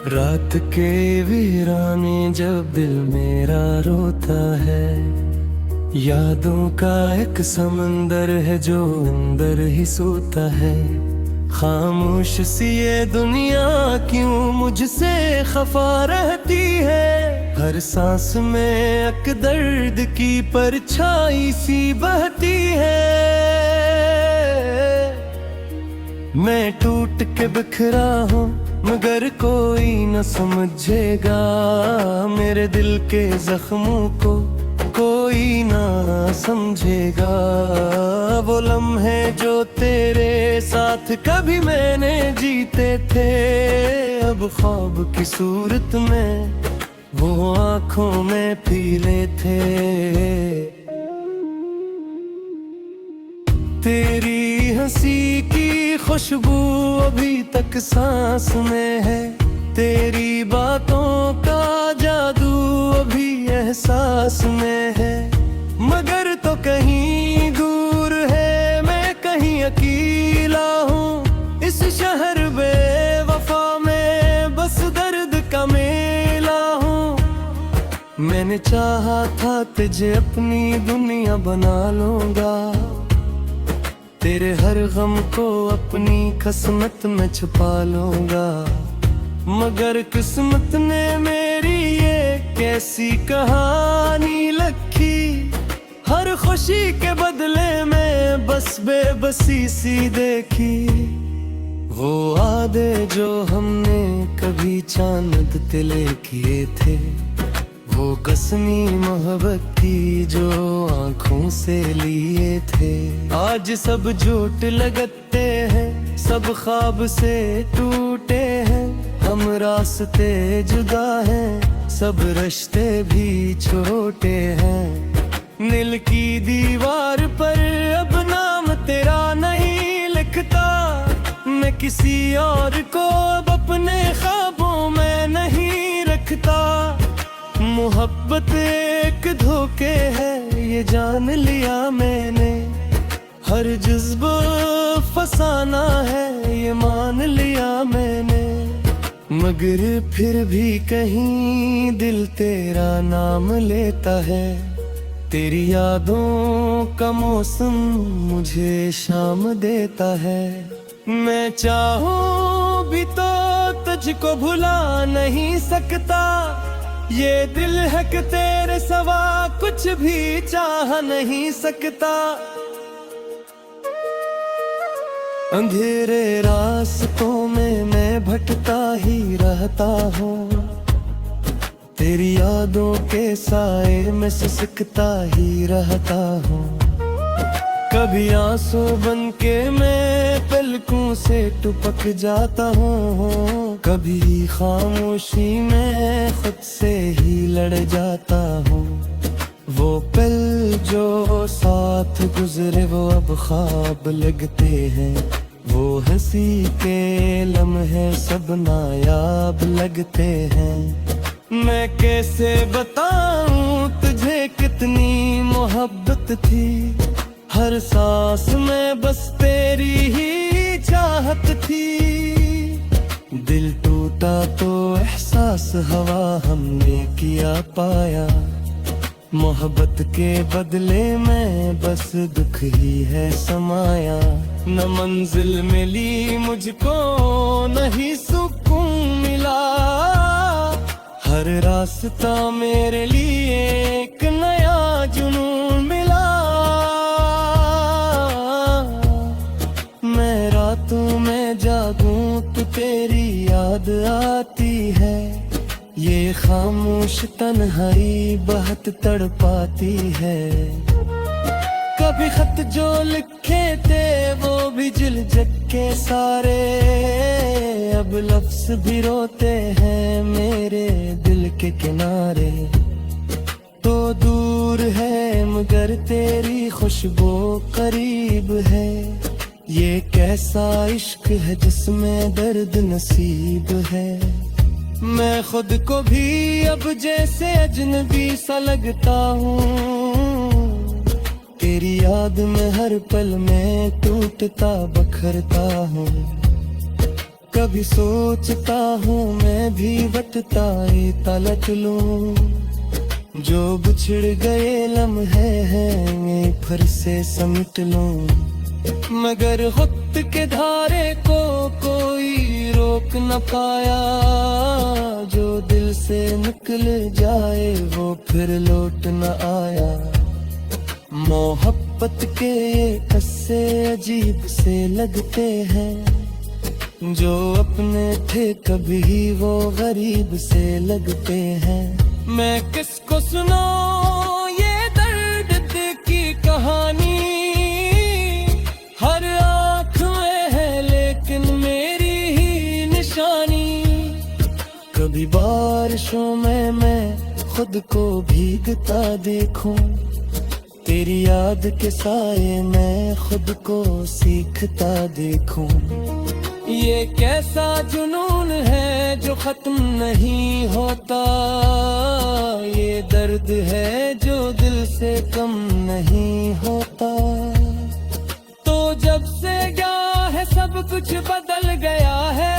रात के वीराने जब दिल मेरा रोता है, यादों का एक समंदर है जो अंदर ही सोता है। खामोश सी ये दुनिया क्यों मुझसे खफा रहती है, हर सांस में एक दर्द की परछाई सी बहती है। मैं टूट के बिखरा हूँ मगर कोई न समझेगा, मेरे दिल के जख्मों को कोई ना समझेगा। वो लम्हे जो तेरे साथ कभी मैंने जीते थे, अब ख्वाब की सूरत में वो आँखों में पीले थे। तेरी हंसी की खुशबू अभी तक सांस में है, तेरी बातों का जादू अभी एहसास में है। मगर तो कहीं दूर है, मैं कहीं अकेला हूँ इस शहर बेवफा में, बस दर्द का मेला हूँ। मैंने चाहा था तुझे अपनी दुनिया बना लूंगा, तेरे हर गम को अपनी किस्मत में छुपा लूंगा। मगर किस्मत ने मेरी ये कैसी कहानी लिखी, हर खुशी के बदले में बस बेबसी सी देखी। वो वादे जो हमने कभी चांद तिले किए थे, वो कसमी मोहब्बत की जो आँखों से लिए थे, आज सब झूठ लगते हैं, सब ख्वाब से टूटे हैं। हम रास्ते जुदा हैं, सब रिश्ते भी छोटे हैं। दिल की दीवार पर अब नाम तेरा नहीं लिखता, मैं किसी और को अब अपने ख्वाबों में नहीं रखता। मोहब्बत एक धोखे है ये जान लिया मैंने, हर जज्बा फसाना है ये मान लिया मैंने। मगर फिर भी कहीं दिल तेरा नाम लेता है, तेरी यादों का मौसम मुझे शाम देता है। मैं चाहूं भी तो तुझको भुला नहीं सकता, ये दिल है कि तेरे सिवा कुछ भी चाह नहीं सकता। अंधेरे रास्तों में मैं भटकता ही रहता हूँ, तेरी यादों के साए में सिसकता ही रहता हूँ। कभी आंसू बन के मैं पलकों से टपक जाता हूँ, कभी खामोशी में खुद से ही लड़ जाता हूँ। वो पल जो साथ गुजरे वो अब ख्वाब लगते हैं, वो हंसी के लम्हे सब नायाब लगते हैं। मैं कैसे बताऊं तुझे कितनी मोहब्बत थी, हर सांस में बस तेरी ही चाहत थी। दिल टूटा तो एहसास हवा हमने किया पाया, मोहब्बत के बदले में बस दुख ही है समाया। न मंजिल मिली मुझको न ही सुकून मिला, हर रास्ता मेरे लिए एक नया जुनून मिला। मैं रातों में जागूं तो तेरी याद आती है, ये खामोश तन्हाई बहुत तड़पाती है। कभी खत जो लिखे थे वो भी झिलझक के सारे, अब लफ्ज भी रोते हैं मेरे दिल के किनारे। तो दूर है मगर तेरी खुशबू करीब है, ये कैसा इश्क है जिसमें दर्द नसीब है। मैं खुद को भी अब जैसे अजनबी सा लगता हूँ, तेरी याद में हर पल में टूटता बखरता हूँ। कभी सोचता हूँ मैं भी वटता तलट लूं, जो बिछड़ गए लम्हे हैं फिर से समेट लूं, मगर वक्त के धारे को कोई रोक न पाया, जो दिल से निकल जाए वो फिर लौट न आया। मोहब्बत के ये किस्से अजीब से लगते हैं, जो अपने थे कभी वो गरीब से लगते हैं। मैं किसको सुनाऊं ये दर्द की कहानी, हर आँख में है लेकिन मेरी ही निशानी। कभी बारिशों में मैं खुद को भीगता देखूं, तेरी याद के साए मैं खुद को सीखता देखूं। ये कैसा जुनून है जो खत्म नहीं होता, ये दर्द है जो दिल से कम नहीं होता। तो जब से गया है सब कुछ बदल गया है,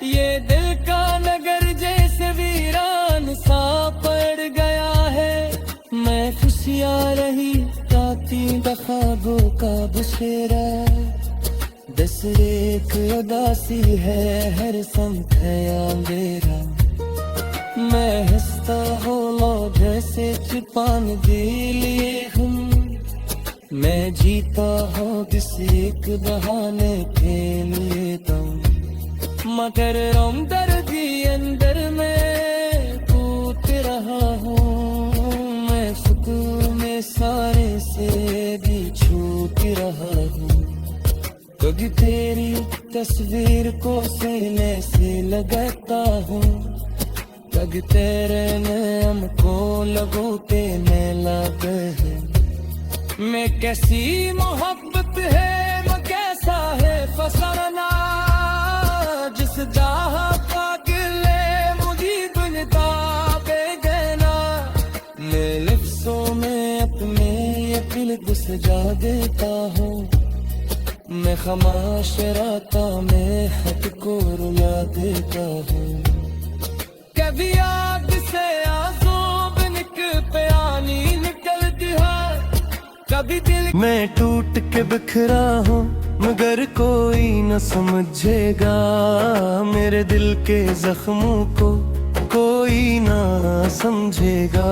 ये दिल का नगर जैसे वीरान सा पड़ गया है। मैं खुशियाँ रही राती बखाबों का बसेरा, एक उदासी है हर संत है अंधेरा। मैं हंसता हो लो जैसे चुपान दे लिए हूँ, मैं जीता हूँ किसी एक बहाने के लिए तुम, मगर रोम दर्दी अंदर में कूद रहा हूँ। मैं सुकून में सारे से भी छूट रहा हूँ। कभी तेरी तस्वीर को सीने से लगाता हूँ, कभी तेरे नाम को लगोते में लगे है। मैं कैसी मोहब्बत है मैं कैसा है फसाना, जिस जहाँ का गिले मुझे दुनिया बेगना। मैं लफ्ज़ों में अपने ये दिल सजा देता हूँ, मैं खामोश राता में हद को रुला देता हूँ। कभी याद से आंसू बिनक प्यानी निकलती है, कभी दिल मैं टूट के बिखरा हूँ, मगर कोई न समझेगा मेरे दिल के जख्मों को, कोई ना समझेगा।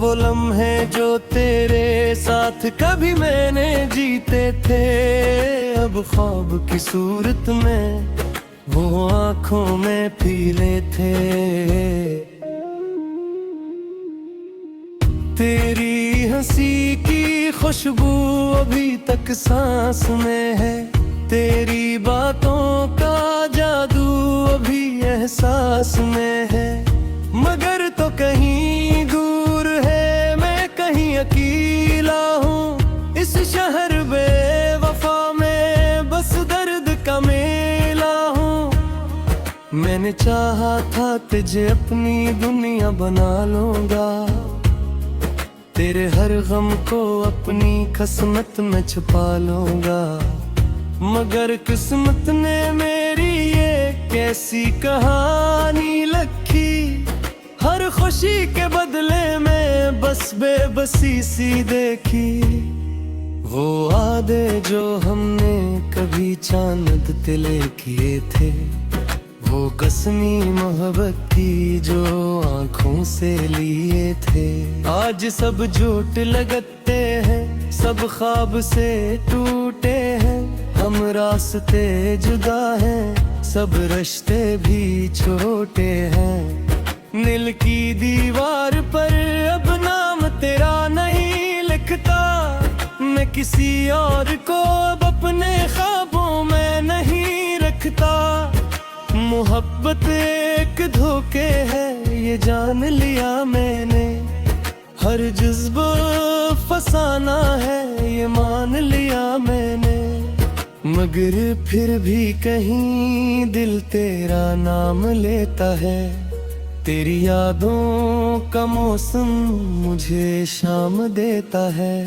वो लम्हे जो तेरे साथ कभी मैंने जीते थे, अब ख्वाब की सूरत में वो आँखों में पीले थे। तेरी हंसी की खुशबू अभी तक सांस में है, तेरी बातों का जादू अभी एहसास में है। मगर तो कहीं दूर है मैं कहीं अकेला हूँ, इस शहर बेवफा में बस दर्द का मेला हूँ। मैंने चाहा था तुझे अपनी दुनिया बना लूंगा, तेरे हर गम को अपनी किस्मत में छुपा लूंगा, मगर किस्मत ने मेरी ये कैसी कहानी लिखी। हर खुशी के बदले में बस बेबसी सी देखी। वो वादे जो हमने कभी चांद तिले किए थे, वो कसमी मोहब्बत की जो आँखों से लिए थे, आज सब झूठ लगते हैं, सब ख्वाब से टूटे हैं। हम रास्ते जुदा हैं, सब रिश्ते भी छोटे हैं। नील की दीवार पर अब नाम तेरा नहीं लिखता, मैं किसी और को अब अपने ख्वाबों में नहीं रखता। मोहब्बत एक धोखे है ये जान लिया मैंने, हर जज्बा फसाना है ये मान लिया मैंने। मगर फिर भी कहीं दिल तेरा नाम लेता है, तेरी यादों का मौसम मुझे शाम देता है।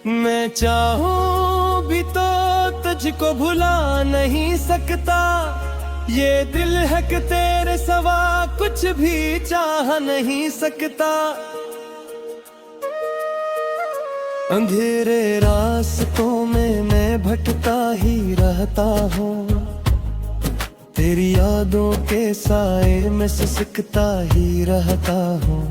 मैं चाहूं भी तो तुझको भुला नहीं सकता, ये दिल है कि तेरे सवा कुछ भी चाह नहीं सकता। अंधेरे रास्तों में मैं भटकता ही रहता हूँ, तेरी यादों के साए में सिसकता ही रहता हूँ।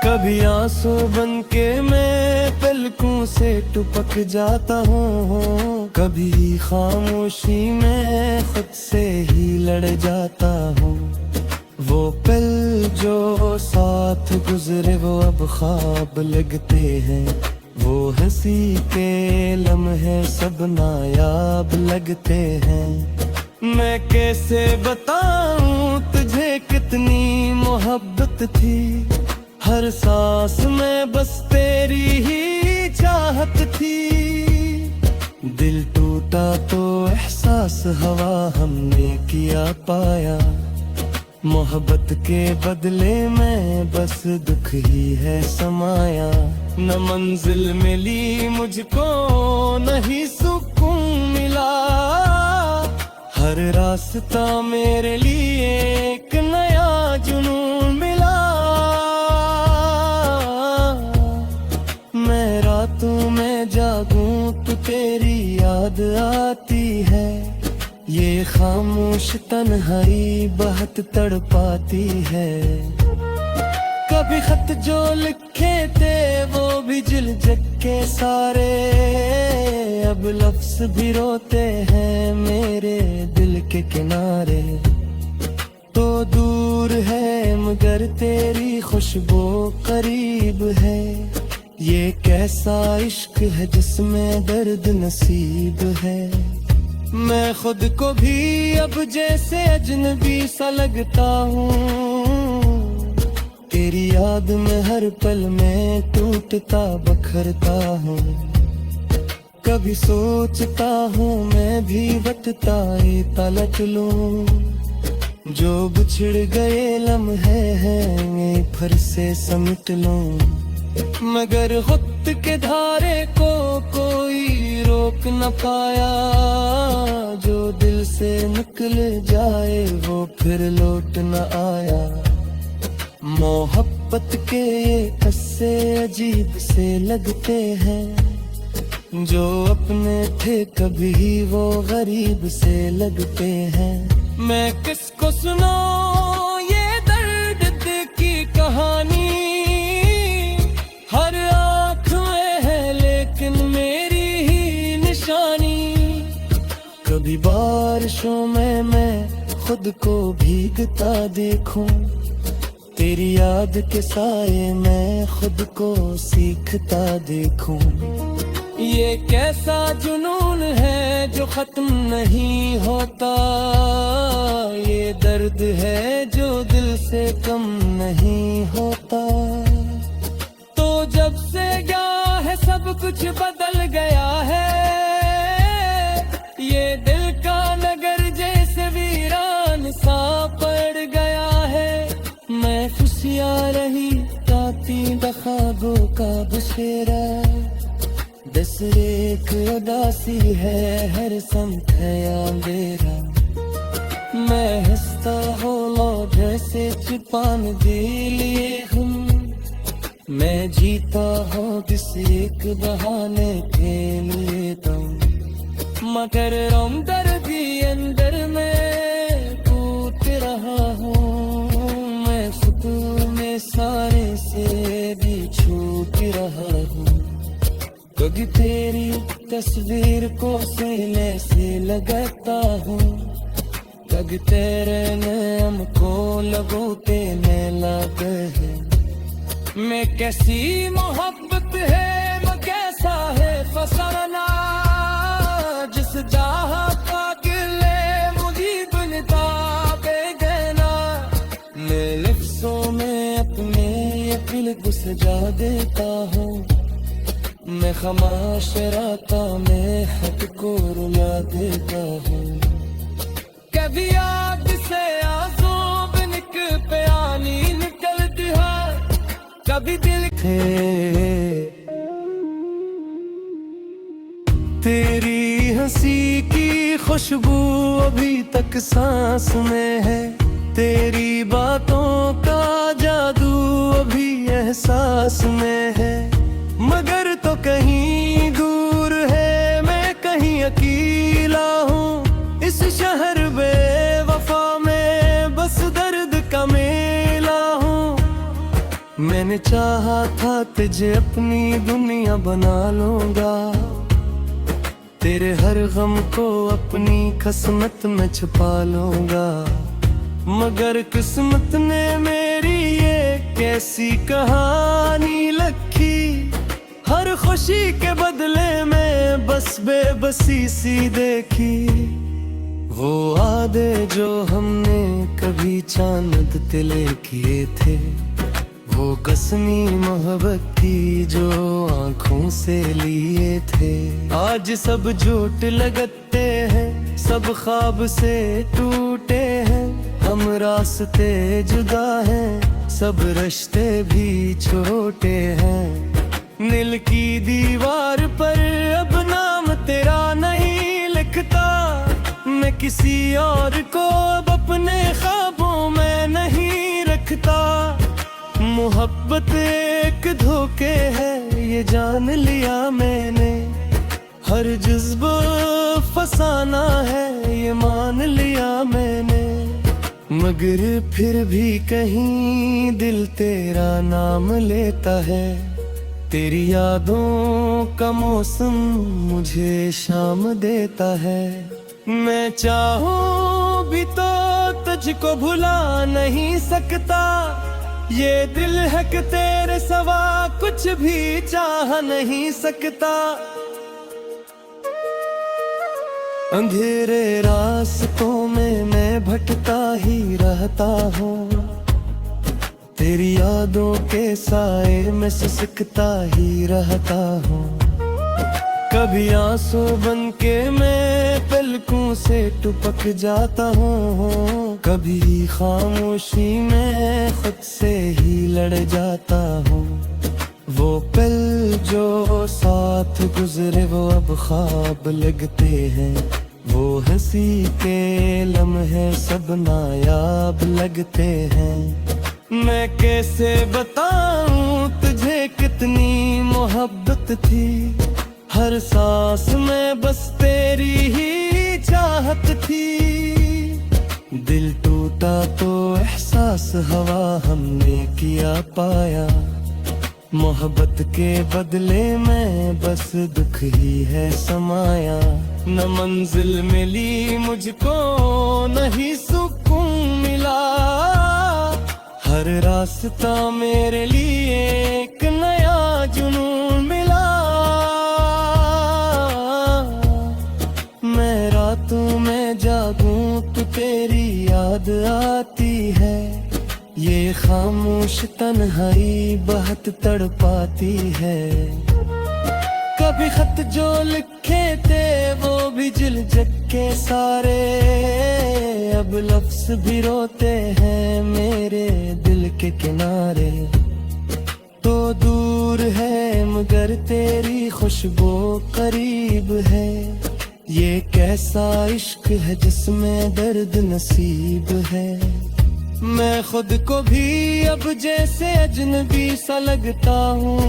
कभी आंसू बन के मैं पलकों से टपक जाता हूँ, कभी खामोशी में खुद से ही लड़ जाता हूँ। वो पल जो साथ गुजरे वो अब ख्वाब लगते हैं, वो हंसी के लम्हे सब नायाब लगते हैं। मैं कैसे बताऊं तुझे कितनी मोहब्बत थी, हर सांस में बस तेरी ही चाहत थी। दिल टूटा तो एहसास हवा हमने किया पाया, मोहब्बत के बदले में बस दुख ही है समाया। न मंजिल मिली मुझको नहीं सुकून मिला, हर रास्ता मेरे लिए एक नया जुनून मिला। मैं रातों में जागूं तो तेरी याद आती है, ये खामोश तन्हाई बहुत तड़पाती है। कभी खत जो लिखे थे वो भी झिलझक के सारे, अब लफ्ज भी रोते हैं मेरे दिल के किनारे। तो दूर है मगर तेरी खुशबू करीब है, ये कैसा इश्क है जिसमें दर्द नसीब है। मैं खुद को भी अब जैसे अजनबी सा लगता हूँ, तेरी याद में हर पल में टूटता बखरता हूँ। कभी सोचता हूँ मैं भी बतता तलट लूं, जो बिछड़ गए लम्हे हैं फिर से समेट लूं। मगर वक्त के धारे को कोई रोक न पाया, जो दिल से निकल जाए वो फिर लौट न आया। मोहब्बत के ये किस्से अजीब से लगते हैं, जो अपने थे कभी वो गरीब से लगते हैं। मैं किसको सुनाऊं ये दर्द की कहानी, हर आँख में है लेकिन मेरी ही निशानी। कभी बारिशों में मैं खुद को भीगता देखूं, तेरी याद के साए मैं खुद को सीखता देखूं। ये कैसा जुनून है जो खत्म नहीं होता, ये दर्द है जो दिल से कम नहीं होता। तो जब से गया है सब कुछ बदल गया है, ये दिल का नगर जैसे वीरान सा पड़ गया है। मैं खुशियाँ रही ताती बखाबों का बसेरा, दस एक उदासी है हर संत है अंधेरा। मैं हंसता हो लो जैसे चुपान दे लिए हम, मैं जीता हूँ किसी एक बहाने के लिए तुम। मगर दर्दी अंदर में टूट रहा हूँ, मैं सुकून में सारे से भी छूट रहा हूँ। कभी तेरी तस्वीर को सीने से लगाता हूँ, कभी तेरे नाम को लगोते में लगे है। मैं कैसी मोहब्बत है मैं कैसा है फसाना, जिस जहाँ पागले मुझे बनता बेगना। मैं लफ्ज़ों में अपने दिल को सजा देता हूँ, मैं खामोश राता में हक को रुला देता हूँ। कभी याद से आंसू बिनक प्यानी निकलती है, कभी दिल थे तेरी हंसी की खुशबू अभी तक सांस में है, तेरी बातों का जादू अभी एहसास में है। मगर तो कहीं दूर है, मैं कहीं अकेला हूँ, इस शहर बेवफा में बस दर्द का मेला हूँ। मैंने चाहा था तुझे अपनी दुनिया बना लूंगा, तेरे हर गम को अपनी किस्मत में छुपा लूंगा। मगर किस्मत ने मेरी ये कैसी कहानी लिखी, हर खुशी के बदले में बस बेबसी सी देखी। वो वादे जो हमने कभी चांद तिले किए थे, वो कसमी मोहब्बत की जो आंखों से लिए थे, आज सब झूठ लगते हैं, सब ख्वाब से टूटे हैं। हम रास्ते जुदा हैं, सब रिश्ते भी छोटे हैं। नील की दीवार पर अब नाम तेरा नहीं लिखता, मैं किसी और को अब अपने ख्वाबों में नहीं रखता। मोहब्बत एक धोखे है, ये जान लिया मैंने, हर जज्बा फसाना है, ये मान लिया मैंने। मगर फिर भी कहीं दिल तेरा नाम लेता है, तेरी यादों का मौसम मुझे शाम देता है। मैं चाहूं भी तो तुझको भुला नहीं सकता, ये दिल है कि तेरे सिवा कुछ भी चाह नहीं सकता। अंधेरे रास्तों में मैं भटकता ही रहता हूँ, तेरी यादों के साए में सिसकता ही रहता हूँ। कभी आंसू बन के मैं पलकों से टपक जाता हूँ, कभी खामोशी में खुद से ही लड़ जाता हूँ। वो पल जो साथ गुजरे वो अब ख्वाब लगते हैं, वो हंसी के लम्हे सब नायाब लगते हैं। मैं कैसे बताऊं तुझे कितनी मोहब्बत थी, हर सांस में बस तेरी ही चाहत थी। दिल टूटा तो एहसास हवा हमने किया पाया, मोहब्बत के बदले में बस दुख ही है समाया। न मंजिल मिली मुझको न ही सुकून मिला, हर रास्ता मेरे लिए एक नया जुनून मिला। मैं रातों में जागूं तो तेरी याद आती है, ये खामोश तन्हाई बहुत तड़पाती है। कभी खत जो लिखे थे वो भी झिलझक के सारे, अब लफ्ज भी रोते हैं मेरे दिल के किनारे। तो दूर है मगर तेरी खुशबू करीब है, ये कैसा इश्क है जिसमें दर्द नसीब है। मैं खुद को भी अब जैसे अजनबी सा लगता हूँ,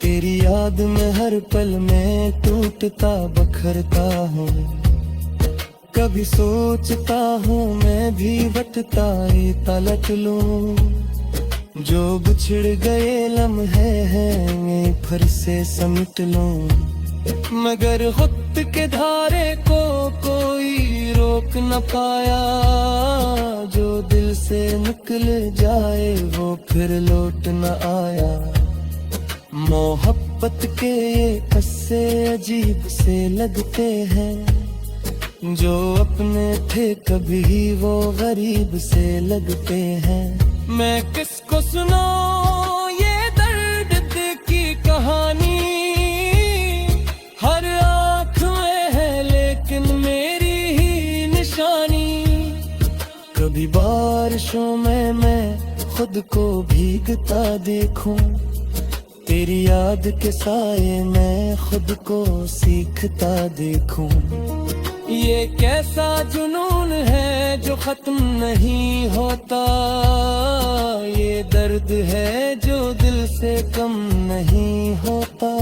तेरी याद में हर पल में टूटता बखरता हूँ। कभी सोचता हूँ मैं भी बटता तलट लूं, जो बिछड़ गए लम्हे हैं फिर से समेट लूं। मगर वक्त के धारे को कोई रोक न पाया, जो दिल से निकल जाए वो फिर लौट न आया। मोहब्बत के ये किस्से अजीब से लगते हैं, जो अपने थे कभी वो गरीब से लगते हैं। मैं किसको सुनाऊं ये दर्द की कहानी, हर आँख में है लेकिन मेरी ही निशानी। कभी बारिशों में मैं खुद को भीगता देखूं, तेरी याद के साए मैं खुद को सीखता देखूं। ये कैसा जुनून है जो खत्म नहीं होता, ये दर्द है जो दिल से कम नहीं होता।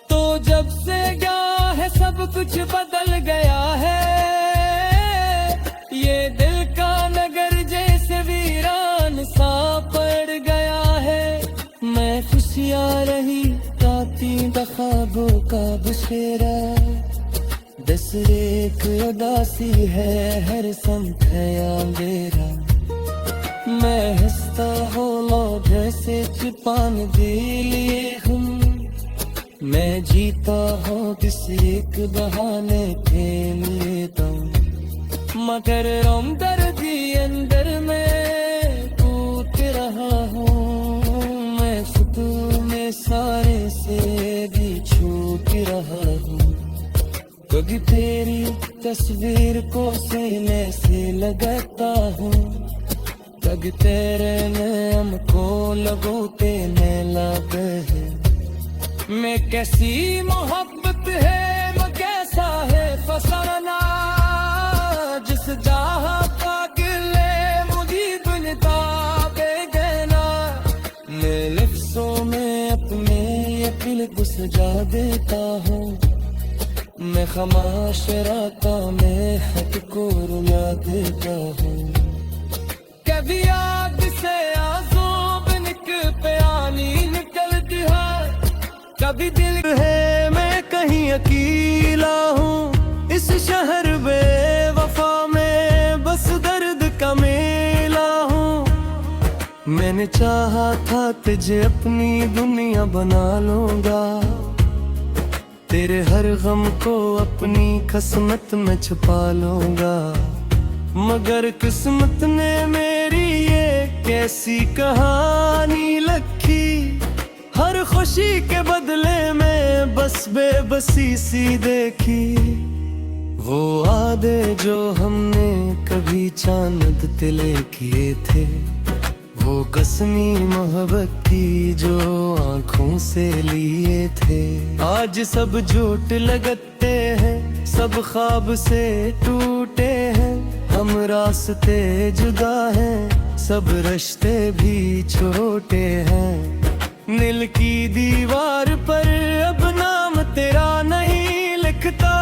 तो जब से गया है सब कुछ बदल गया है, ये दिल का नगर जैसे वीरान सा पड़ गया है। मैं खुशियाँ रही राती बखाबों का बसेरा, दस एक उदासी है हर संत है अंधेरा। मैं हंसता हो लो जैसे चुपान दे लिए हूँ, मैं जीता हूँ किसी एक बहाने खेल लेता हूँ। मगर रोम दर्दी अंदर में टूट रहा हूँ, मैं सुकून में सारे से भी छूट रहा हूँ। कभी तेरी तस्वीर को सीने से लगाता हूँ, कभी तेरे नाम को लगोते में लगे है। मैं कैसी मोहब्बत है मैं कैसा है फसाना, जिस जहाँ पागले मुझे बनता बेगना। मैं लफ्ज़ों में अपने ये दिल को सजा देता हूँ, मैं खामोश राता में हक को रुला देता हूँ। कभी याद से आंसू बिनक प्याली निकलती है, कभी दिल है मैं कहीं अकेला हूँ। इस शहर बेवफा में बस दर्द का मेला हूँ। मैंने चाहा था तुझे अपनी दुनिया बना लूंगा, तेरे हर गम को अपनी किस्मत में छुपा लूंगा। मगर किस्मत ने मेरी ये कैसी कहानी लिखी, हर खुशी के बदले में बस बेबसी सी देखी। वो वादे जो हमने कभी चांद तिले किए थे, वो कसमी मोहब्बत की जो आंखों से लिए थे। आज सब झूठ लगते हैं, सब ख्वाब से टूटे हैं। हम रास्ते जुदा हैं, सब रिश्ते भी छोटे हैं। नील की दीवार पर अब नाम तेरा नहीं लिखता,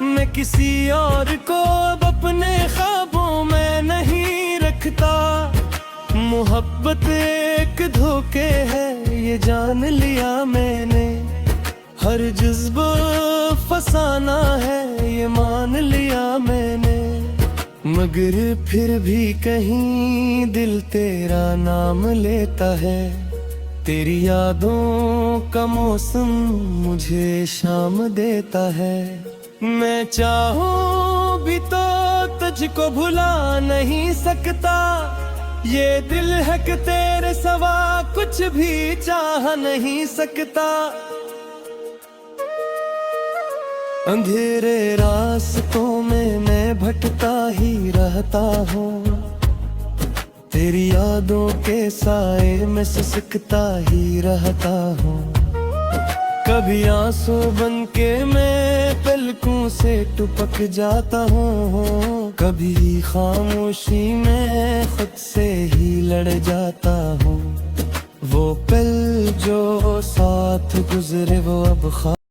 मैं किसी और को अब अपने ख्वाबों में नहीं रखता। मोहब्बत एक धोखे है ये जान लिया मैंने, हर जज्बा फसाना है ये मान लिया मैंने। मगर फिर भी कहीं दिल तेरा नाम लेता है, तेरी यादों का मौसम मुझे शाम देता है। मैं चाहूं भी तो तुझको भुला नहीं सकता, ये दिल है कि तेरे सवा कुछ भी चाह नहीं सकता। अंधेरे रास्तों में मैं भटकता ही रहता हूँ, तेरी यादों के साए में सिसकता ही रहता हूँ। कभी आंसू बन के मैं पलकों से टपक जाता हूँ, कभी खामोशी में खुद से ही लड़ जाता हूँ। वो पल जो साथ गुजरे वो अब